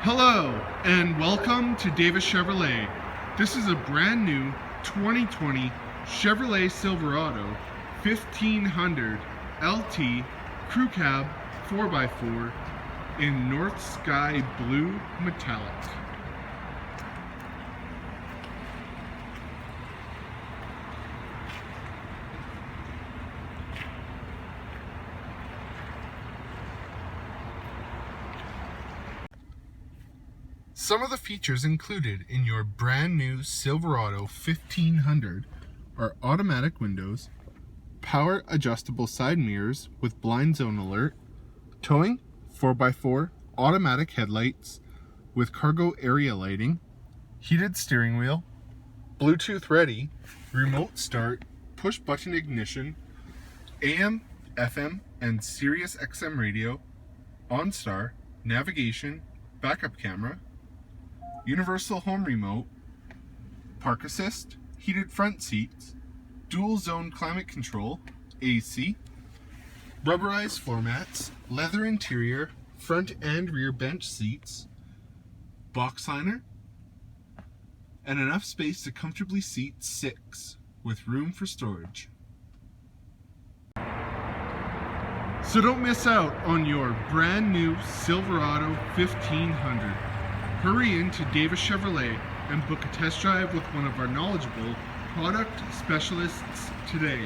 Hello and welcome to Davis Chevrolet. This is a brand new 2020 Chevrolet Silverado 1500 LT Crew Cab 4x4 in North Sky Blue Metallic. Some of the features included in your brand new Silverado 1500 are automatic windows, power adjustable side mirrors with blind zone alert, towing 4x4 automatic headlights with cargo area lighting, heated steering wheel, Bluetooth ready, remote start, push button ignition, AM, FM, and Sirius XM radio, OnStar, navigation, backup camera, universal home remote, park assist, heated front seats, dual zone climate control, AC, rubberized floor mats, leather interior, front and rear bench seats, box liner, and enough space to comfortably seat 6 with room for storage. So don't miss out on your brand new Silverado 1500. Hurry into Davis Chevrolet and book a test drive with one of our knowledgeable product specialists today.